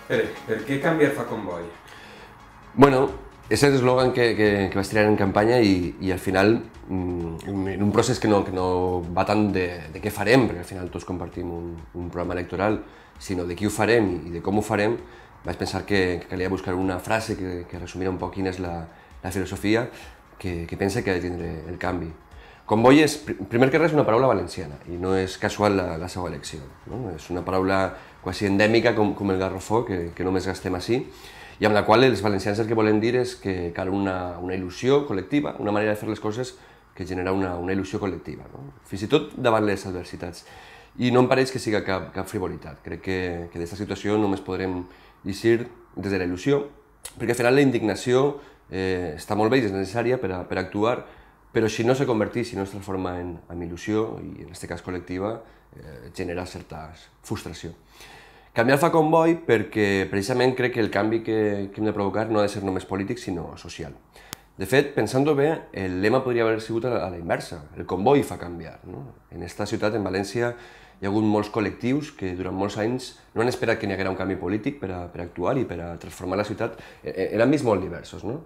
Per què canviar fa comboi? Bueno, és l'eslògan que vaig tirar en campanya i al final, en un procés que no va tant de què farem, perquè al final tots compartim un programa electoral, sinó de qui ho farem i de com ho farem, vaig pensar que calia buscar una frase que resumira un poc quina és la filosofia que pensa que ha de tindre el canvi. Comboi és, primer que res, una paraula valenciana i no és casual la seva elecció. No? És una paraula quasi endèmica com el garrofó, que només gastem així, i amb la qual els valencians el que volen dir és que cal una il·lusió col·lectiva, una manera de fer les coses que genera una il·lusió col·lectiva, no? Fins i tot davant les adversitats. I no em pareix que siga cap frivolitat. Crec que d'aquesta situació només podrem eixir des de la il·lusió, perquè al final la indignació està molt bé i és necessària per actuar, però si no se converteix, si no es transforma en il·lusió, i en aquest cas col·lectiva, genera certa frustració. Canviar fa comboi perquè precisament crec que el canvi que hem de provocar no ha de ser només polític, sinó social. De fet, pensant-ho bé, el lema podria haver sigut a la inversa, el comboi fa canviar. No? En aquesta ciutat, en València, hi ha hagut molts col·lectius que durant molts anys no han esperat que n'hi haguera un canvi polític per actuar i per a transformar la ciutat en àmbits molt diversos. No?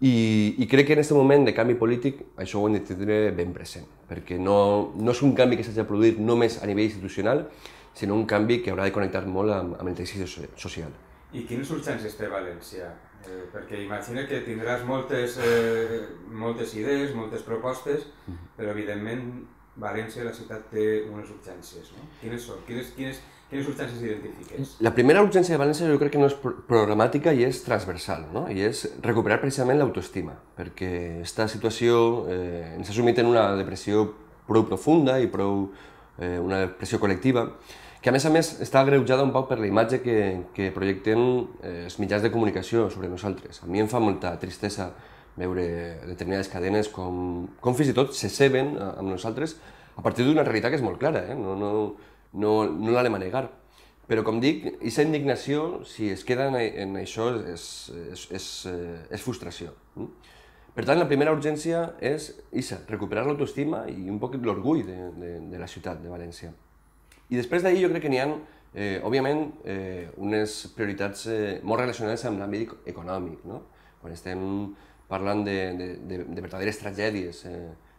I crec que en aquest moment de canvi polític això ho hem de tindre ben present, perquè no és un canvi que s'hagi de produir només a nivell institucional, sinó un canvi que haurà de connectar molt amb el teixit social. I quines urgències té València? Perquè imagina que tindràs moltes idees, moltes propostes, però evidentment València, la ciutat, té unes urgències, no? Quines són? Quines urgències identifiques? La primera urgència de València jo crec que no és programàtica i és transversal, no? I és recuperar precisament l'autoestima, perquè aquesta situació ens ha sumit en una depressió prou profunda i una depressió col·lectiva, que a més està agreujada un poc per la imatge que projecten els mitjans de comunicació sobre nosaltres. A mi em fa molta tristesa veure determinades cadenes com fins i tot se ceben amb nosaltres a partir d'una realitat que és molt clara, no l'hem a negar. Però, com dic, aquesta indignació, si es queda en això, és frustració. Per tant, la primera urgència és recuperar l'autoestima i un poc l'orgull de la ciutat de València. I després d'ahir jo crec que n'hi ha, òbviament, unes prioritats molt relacionades amb l'àmbit econòmic. Quan estem parlant de verdaderes tragèdies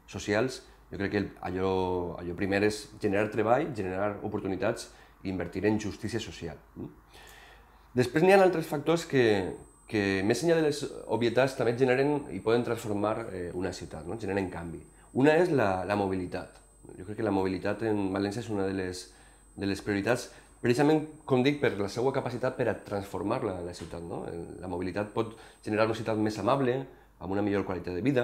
socials, jo crec que allò primer és generar treball, generar oportunitats i invertir en justícia social. Després n'hi ha altres factors que més enllà de les obvietats també generen i poden transformar una ciutat, generen canvi. Una és la mobilitat. Jo crec que la mobilitat en València és una de les prioritats, precisament, com dic, per la seva capacitat per a transformar la ciutat. La mobilitat pot generar una ciutat més amable, amb una millor qualitat de vida,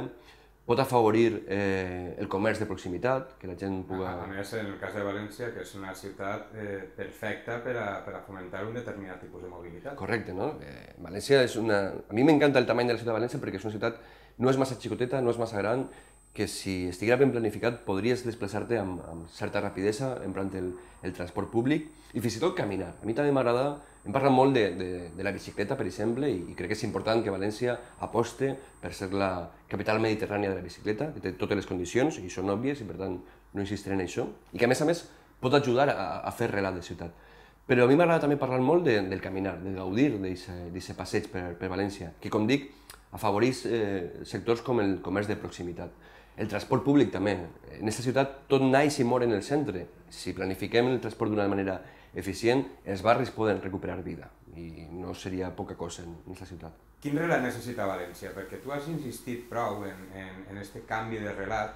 pot afavorir el comerç de proximitat, que la gent pugui... A més, en el cas de València, que és una ciutat perfecta per a fomentar un determinat tipus de mobilitat. Correcte, no? València és una... A mi m'encanta el tamany de la ciutat de València perquè és una ciutat no és massa xicoteta, no és massa gran, que si estiguera ben planificat podries desplaçar-te amb certa rapidesa emprant el transport públic i fins i tot caminar. A mi també m'agrada, hem parlat molt de la bicicleta, per exemple, i crec que és important que València aposte per ser la capital mediterrània de la bicicleta, que té totes les condicions, i són òbvies, i per tant no insistiré en això, i que a més pot ajudar a fer relat de ciutat. Però a mi m'agrada també parlar molt del caminar, de gaudir d'aquest passeig per València, que, com dic, afavoreix sectors com el comerç de proximitat. El transport públic també. En aquesta ciutat tot naix i mor en el centre. Si planifiquem el transport d'una manera eficient, els barris poden recuperar vida i no seria poca cosa en aquesta ciutat. Quin relat necessita València? Perquè tu has insistit prou en aquest canvi de relat.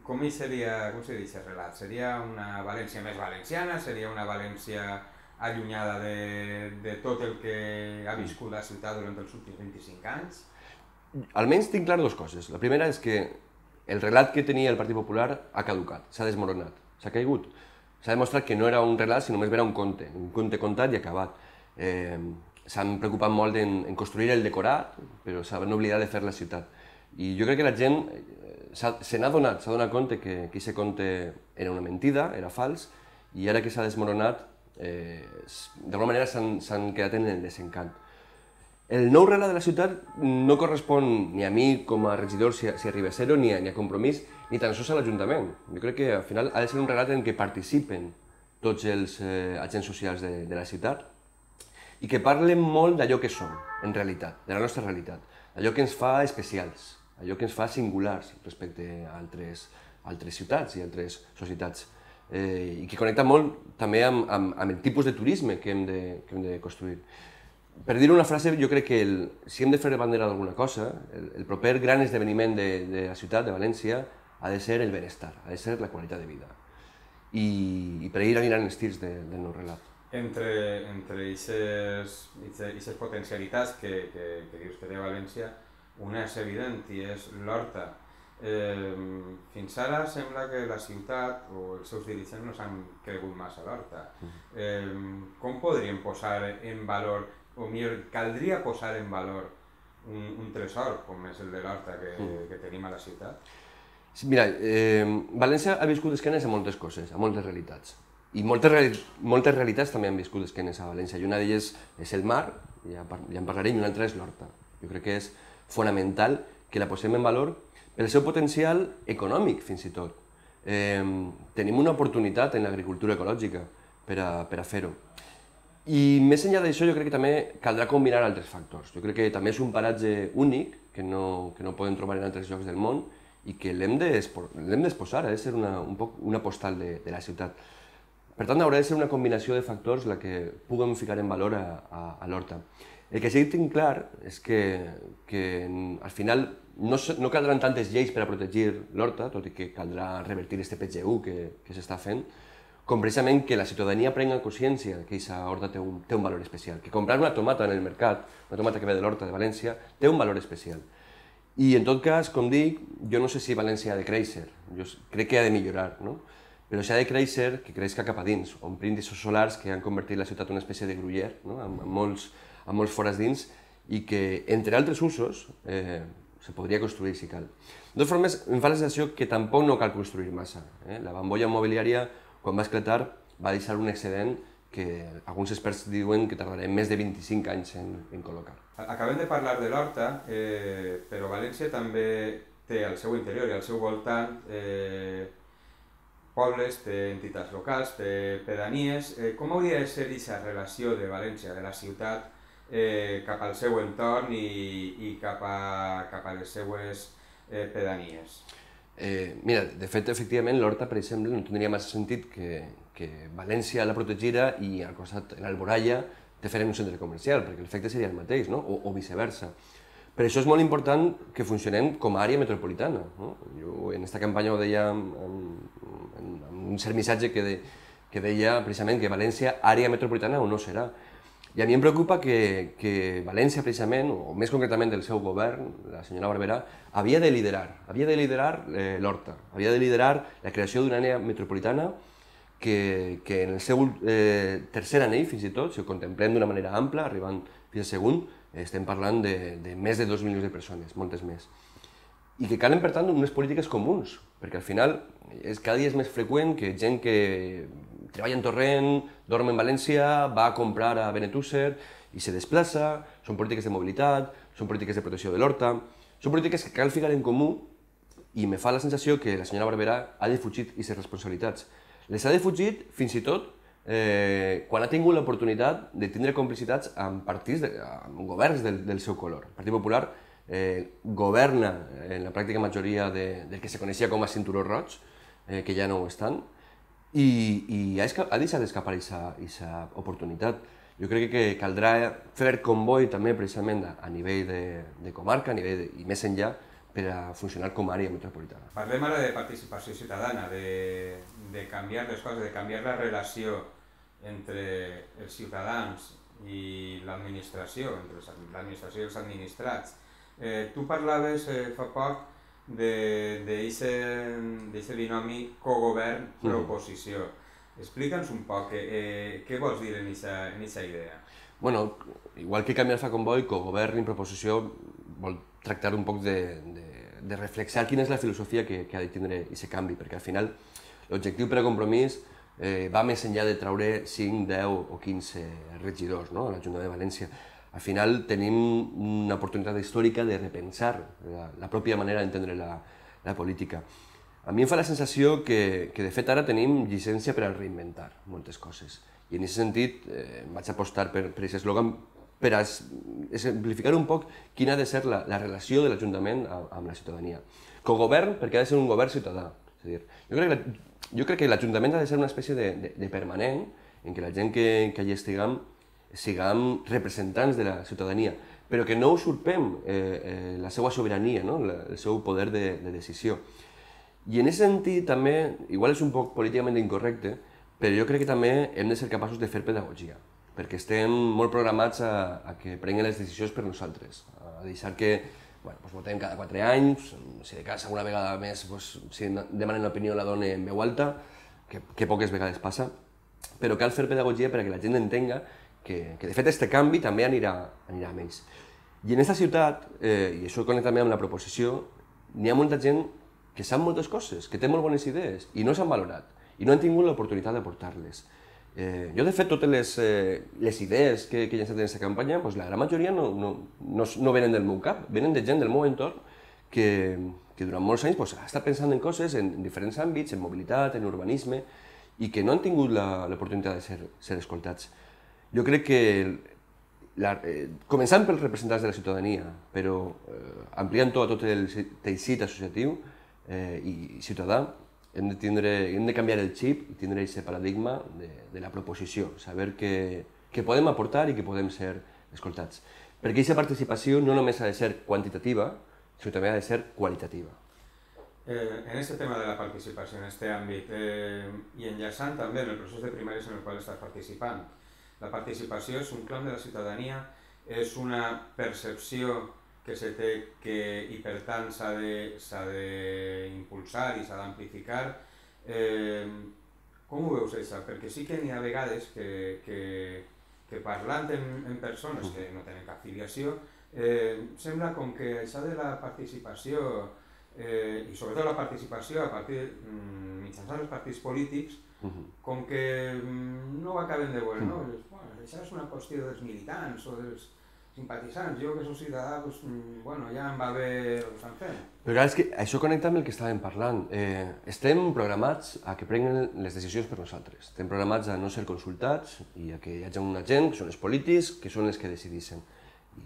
Com seria aquest relat? Seria una València més valenciana? Seria una València allunyada de tot el que ha viscut la ciutat durant els últims 25 anys? Almenys tinc clar dues coses. La primera és que el relat que tenia el Partit Popular ha caducat, s'ha desmoronat, s'ha caigut. S'ha demostrat que no era un relat, sinó només era un conte contat i acabat. S'han preocupat molt en construir el decorat, però s'han oblidat de fer la ciutat. I jo crec que la gent s'ha donat compte que aquest conte era una mentida, era fals, i ara que s'ha desmoronat, d'alguna manera s'han quedat en el desencant. El nou relat de la ciutat no correspon ni a mi com a regidor si arriba a ser-ho, ni a Compromís, ni tan sols a l'Ajuntament. Jo crec que al final ha de ser un relat en què participen tots els agents socials de la ciutat i que parlen molt d'allò que som, en realitat, de la nostra realitat, allò que ens fa especials, allò que ens fa singulars respecte a altres ciutats i altres societats, i que connecta molt també amb el tipus de turisme que hem de construir. Per dir una frase, jo crec que si hem de fer bandera d'alguna cosa, el proper gran esdeveniment de la ciutat de València ha de ser el benestar, ha de ser la qualitat de vida. I per ahir aniran els tirs del meu relat. Entre aquestes potencialitats que dius que té València, una és evident i és l'Horta. Fins ara sembla que la ciutat o els seus dirigents no s'han cregut massa a l'Horta. Com podríem posar en valor, o millor, caldria posar en valor un tresor com és el de l'Horta que tenim a la ciutat? Mira, València ha viscut esquenes a moltes coses, a moltes realitats. I moltes realitats també han viscut esquenes a València, i una d'elles és el mar, ja en parlarem, i una altra és l'Horta. Jo crec que és fonamental que la posem en valor pel seu potencial econòmic, fins i tot. Tenim una oportunitat en l'agricultura ecològica per a fer-ho. I més enllà d'això, jo crec que també caldrà combinar altres factors. Jo crec que també és un paratge únic, que no podem trobar en altres llocs del món, i que l'hem d'exposar, ha de ser un poc una postal de la ciutat. Per tant, haurà de ser una combinació de factors la que puguem ficar en valor a l'Horta. El que sí que tinc clar és que al final no caldran tantes lleis per a protegir l'Horta, tot i que caldrà revertir este PGU que s'està fent, com precisament que la ciutadania prenga consciència que aquesta horta té un valor especial, que comprar una tomata en el mercat, una tomata que ve de l'Horta de València, té un valor especial. I en tot cas, com dic, jo no sé si València ha de créixer, jo crec que ha de millorar, no? Però si ha de créixer, que creixca cap a dins, omplint aquests solars que han convertit la ciutat en una espècie de gruyer, no? amb molts forats dins, i que, entre altres usos, se podria construir si cal. De totes formes, em fa la sensació que tampoc no cal construir massa. La bombolla immobiliària, quan va esclatar, va deixar un excedent que alguns experts diuen que tardarem més de 25 anys en col·locar. Acabem de parlar de l'Horta, però València també té al seu interior i al seu voltant pobles, té entitats locals, té pedanies. Com hauria de ser aquesta relació de València, de la ciutat, cap al seu entorn i cap a les seues pedanies? Mira, de fet, efectivament, l'Horta, per exemple, no tindria massa sentit que València la protegira i al costat, en Alboraya, te farem un centre comercial, perquè l'efecte seria el mateix, no? O viceversa. Per això és molt important que funcionem com a àrea metropolitana. Jo en aquesta campanya ho deia amb un cert missatge que deia precisament que València àrea metropolitana o no serà. I a mi em preocupa que València, precisament, o més concretament el seu govern, la senyora Barberà, havia de liderar l'Horta, havia de liderar la creació d'una àrea metropolitana que en el seu tercer anell, fins i tot, si ho contemplem d'una manera ampla, arribant fins al segon, estem parlant de més de 2 milions de persones, moltes més. I que calen, per tant, unes polítiques comuns, perquè al final cada dia és més freqüent que gent que treballa en Torrent, dorm en València, va a comprar a Benetússer i se desplaça, són polítiques de mobilitat, són polítiques de protecció de l'Horta, són polítiques que cal ficar en comú i me fa la sensació que la senyora Barberà ha defugit aquestes responsabilitats. Les ha defugit fins i tot quan ha tingut l'oportunitat de tindre complicitats amb partits, amb governs del seu color. El Partit Popular governa en la pràctica majoria del que se coneixia com a cinturó roig, que ja no ho estan, i ha deixat escapar aquesta oportunitat. Jo crec que caldrà fer comboi també precisament a nivell de comarca i més enllà per a funcionar com a àrea metropolitana. Parlem ara de participació ciutadana, de canviar les coses, de canviar la relació entre els ciutadans i l'administració, entre l'administració i els administrats. Tu parlaves fa poc d'aquest binomi cogovern-proposició. Explica'ns un poc què vols dir en aquesta idea. Bueno, igual que canviar fa comboi, cogovern i proposició vol tractar un poc de reflexar quina és la filosofia que ha de tindre aquest canvi, perquè al final l'objectiu per a Compromís va més enllà de traure 5, 10 o 15 regidors a l'Ajuntament de València. Al final tenim una oportunitat històrica de repensar la pròpia manera d'entendre la política. A mi em fa la sensació que de fet ara tenim llicència per a reinventar moltes coses. I en aquest sentit vaig apostar per aquest eslògan per a exemplificar un poc quina ha de ser la relació de l'Ajuntament amb la ciutadania. Cogovern, perquè ha de ser un govern ciutadà. És a dir, jo crec que l'Ajuntament ha de ser una espècie de permanent en què la gent que allà estiguem siguem representants de la ciutadania, però que no usurpem la seva sobirania, el seu poder de decisió. I en aquest sentit també, igual és un poc políticament incorrecte, però jo crec que també hem de ser capaços de fer pedagogia, perquè estem molt programats a que prenguin les decisions per nosaltres, a deixar que votem cada 4 anys, si de cas alguna vegada més si demanen l'opinió la dona en veu alta, que poques vegades passa, però cal fer pedagogia perquè la gent entenga que de fet aquest canvi també anirà amb ells. I en aquesta ciutat, i això ho connecta també amb la proposició, n'hi ha molta gent que sap moltes coses, que té molt bones idees i no s'han valorat i no han tingut l'oportunitat de portar-les. Jo, de fet, totes les idees que he llançat en aquesta campanya, la gran majoria no venen del meu cap, venen de gent del meu entorn que durant molts anys ha estat pensant en coses en diferents àmbits, en mobilitat, en urbanisme, i que no han tingut l'oportunitat de ser escoltats. Jo crec que, començant pels representants de la ciutadania, però ampliant tot el teixit associatiu i ciutadà, hem de canviar el xip i tindre aquest paradigma de la proposició, saber que podem aportar i que podem ser escoltats. Perquè aquesta participació no només ha de ser quantitativa, sinó també ha de ser qualitativa. En aquest tema de la participació, en aquest àmbit, i enllaçant també en el procés de primàries en el qual estàs participant, la participació és un clam de la ciutadania, és una percepció que se té i per tant s'ha d'impulsar i s'ha d'amplificar. Com ho veus això? Perquè sí que n'hi ha vegades que parlant amb persones que no tenen cap filiació, sembla com que això de la participació, i sobretot la participació mitjançant els partits polítics, com que no ho acaben de veure, no? Això és una qüestió dels militants o dels simpatitzants, jo que soc ciutadà, ja em va bé el que estan fent. Però clar, és que això connecta amb el que estàvem parlant. Estem programats a que prenguin les decisions per nosaltres. Estem programats a no ser consultats i a que hi hagi una gent, que són els polítics, que són els que decideixen.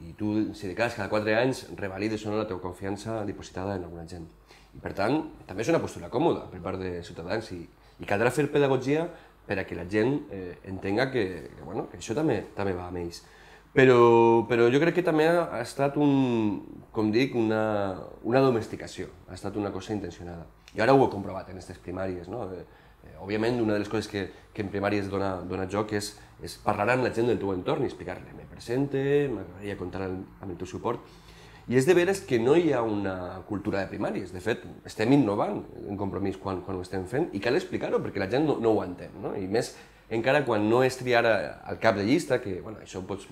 I tu, si de cas, cada 4 anys revalides o no la teva confiança dipositada en alguna gent. I per tant, també és una postura còmoda per part de ciutadans i caldrà fer pedagogia per a que la gent entenga que això també va amb ells. Però jo crec que també ha estat una domesticació, ha estat una cosa intencionada. I ara ho he comprovat en aquestes primàries. Òbviament, una de les coses que en primàries dona joc és parlar amb la gent del teu entorn i explicar-li, me presente, m'agradaria comptar amb el teu suport. I és de veres que no hi ha una cultura de primàries. De fet, estem innovant en Compromís quan ho estem fent i cal explicar-ho perquè la gent no ho entén. I més encara quan no és triar al cap de llista, que això pots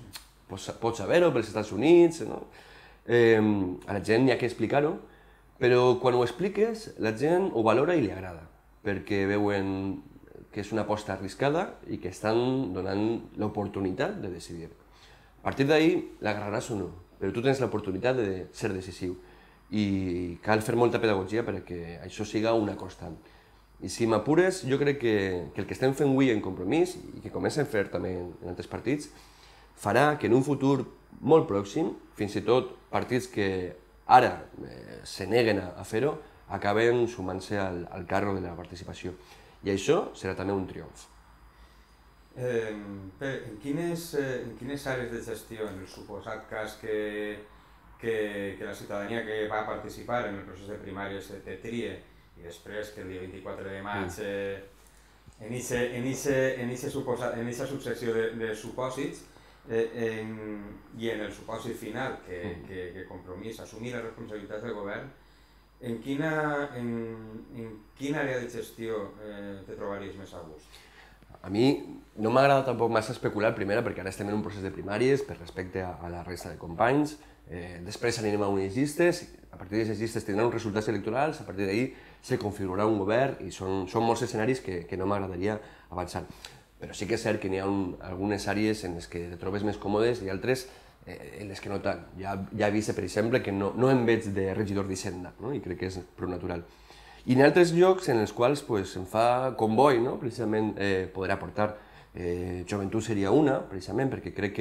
saber-ho pels Estats Units, a la gent hi ha que explicar-ho, però quan ho expliques la gent ho valora i li agrada, perquè veuen que és una aposta arriscada i que estan donant l'oportunitat de decidir. A partir d'ahir l'agarraràs o no, però tu tens l'oportunitat de ser decisiu i cal fer molta pedagogia perquè això siga una constant. I si m'apures, jo crec que el que estem fent avui en Compromís i que comencem a fer també en altres partits farà que en un futur molt pròxim, fins i tot partits que ara se neguen a fer-ho, acaben sumant-se al carro de la participació. I això serà també un triomf. En quines àrees de gestió, en el suposat cas que la ciutadania que va participar en el procés de primàries te trie i després que el dia 24 de maig en aquesta successió de supòsits i en el supòsit final que Compromís assumir la responsabilitat del govern, en quina àrea de gestió te trobaries més a gust? A mi no m'agrada tampoc massa especular, primera, perquè ara estem en un procés de primàries per respecte a la resta de companys, després anirem a unes llistes, a partir d'aquestes llistes tindran uns resultats electorals, a partir d'ahir se configurarà un govern i són molts escenaris que no m'agradaria avançar. Però sí que és cert que n'hi ha algunes àrees en les que te trobes més còmodes i altres en les que no tant. Ja he vist, per exemple, que no em veig de regidor d'Hisenda, i crec que és prou natural. I en altres llocs en els quals em fa comboi, precisament, poder aportar. Joventut seria una, precisament, perquè crec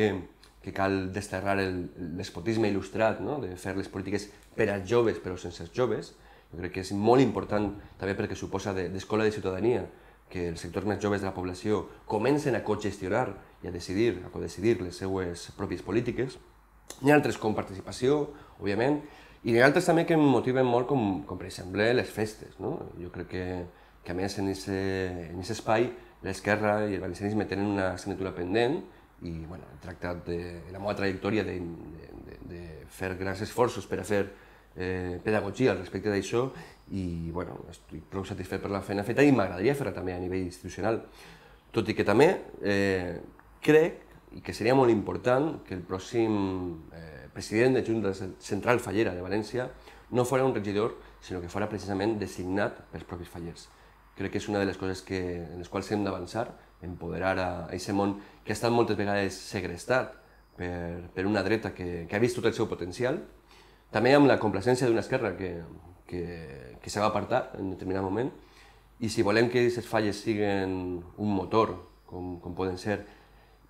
que cal desterrar el despotisme il·lustrat, no? De fer les polítiques per als joves però sense els joves. Jo crec que és molt important també perquè suposa d'escola de ciutadania que els sectors més joves de la població comencen a cogestionar i a decidir, a codecidir les seues pròpies polítiques. N'hi ha altres com participació, òbviament, i n'hi ha altres també que em motiven molt com per exemple les festes, no? Jo crec que a més en aquest espai l'esquerra i el valencianisme tenen una assignatura pendent i bueno, he tractat en la meva trajectòria de fer grans esforços per a fer pedagogia al respecte d'això i bueno, estic prou satisfet per la feina feta i m'agradaria fer-la també a nivell institucional. Tot i que també crec que seria molt important que el pròxim president de Junta Central Fallera de València no fos un regidor, sinó que fos precisament designat pels propis fallers. Crec que és una de les coses en les quals hem d'avançar, empoderar a aquest món que ha estat moltes vegades segrestat per una dreta que ha vist tot el seu potencial, també amb la complacència d'una esquerra que se va apartar en un determinat moment, i si volem que aquestes falles siguin un motor, com poden ser,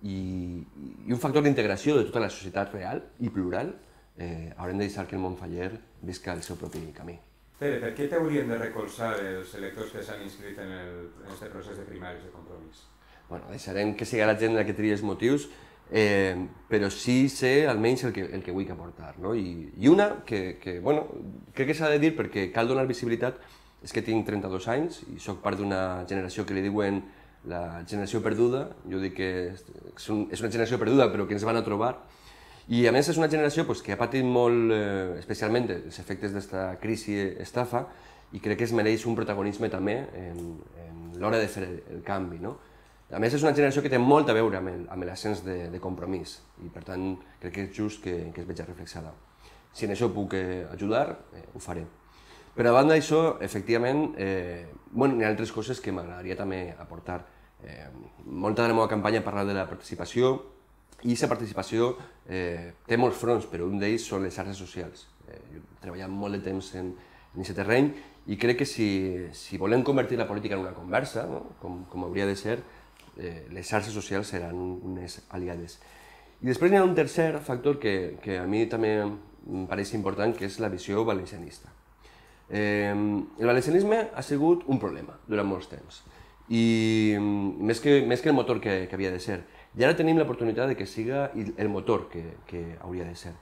i un factor d'integració de tota la societat real i plural, haurem de deixar que el món faller visca el seu propi camí. Pere, per què t'haurien de recolzar els electors que s'han inscrit en aquest procés de primaris de Compromís? Bueno, deixarem que sigui la gent la que triï els motius, però sí sé almenys el que vull aportar, no? I una que bueno, crec que s'ha de dir perquè cal donar visibilitat és que tinc 32 anys i soc part d'una generació que li diuen la generació perduda. Jo dic que és una generació perduda però que ens van a trobar. I a més és una generació que ha patit molt, especialment, els efectes d'aquesta crisi estafa i crec que es mereix un protagonisme també en l'hora de fer el canvi, no? A més és una generació que té molt a veure amb l'ascens de Compromís i per tant crec que és just que es vegi reflexada. Si en això puc ajudar, ho faré. Però a banda d'això, efectivament, hi ha altres coses que m'agradaria també aportar. Molta de la meva campanya ha parlat de la participació, i aquesta participació té molts fronts, però un d'ells són les xarxes socials. Jo he treballat molt de temps en aquest terreny i crec que si volem convertir la política en una conversa, no? com hauria de ser, les xarxes socials seran unes aliades. I després hi ha un tercer factor que a mi també em pareix important, que és la visió valencianista. El valencianisme ha sigut un problema durant molts temps, i més que el motor que havia de ser. I ara tenim l'oportunitat que siga el motor que hauria de ser.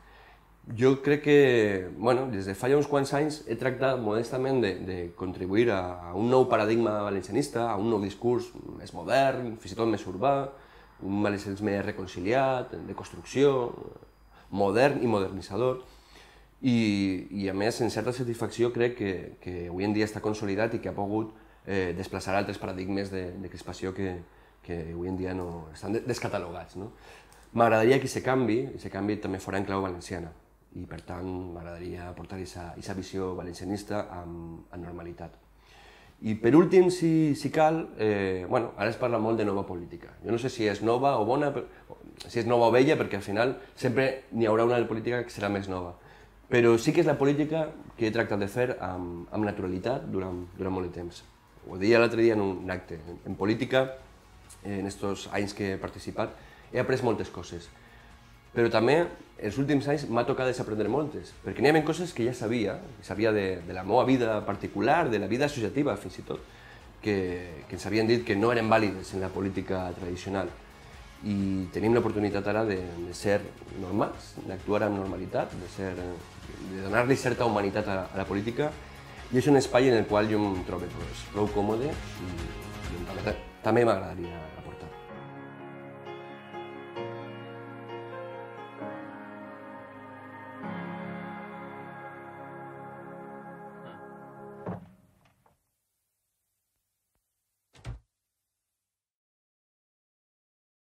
Jo crec que, des de fa ja uns quants anys he tractat modestament de contribuir a un nou paradigma valencianista, a un nou discurs més modern, fins i tot més urbà, un valencianisme reconciliat, de construcció, modern i modernitzador. I a més, en certa satisfacció, crec que avui en dia està consolidat i que ha pogut desplaçar altres paradigmes de crispació que avui en dia no estan descatalogats. M'agradaria que aquest canvi també fos en clau valenciana i per tant m'agradaria aportar aquesta visió valencianista amb normalitat. I per últim, si cal, ara es parla molt de nova política. Jo no sé si és nova o bona, si és nova o vella, perquè al final sempre n'hi haurà una de política que serà més nova. Però sí que és la política que he tractat de fer amb naturalitat durant molt de temps. Ho deia l'altre dia en un acte. En política, en aquests anys que he participat, he après moltes coses. Però també, els últims anys m'ha tocat desaprendre moltes, perquè n'hi havia coses que ja sabia de la meva vida particular, de la vida associativa fins i tot, que ens havien dit que no eren vàlides en la política tradicional. I tenim l'oportunitat ara de ser normals, d'actuar amb normalitat, de donar-li certa humanitat a la política, i és un espai en el qual jo em trobo prou còmode i també m'agradaria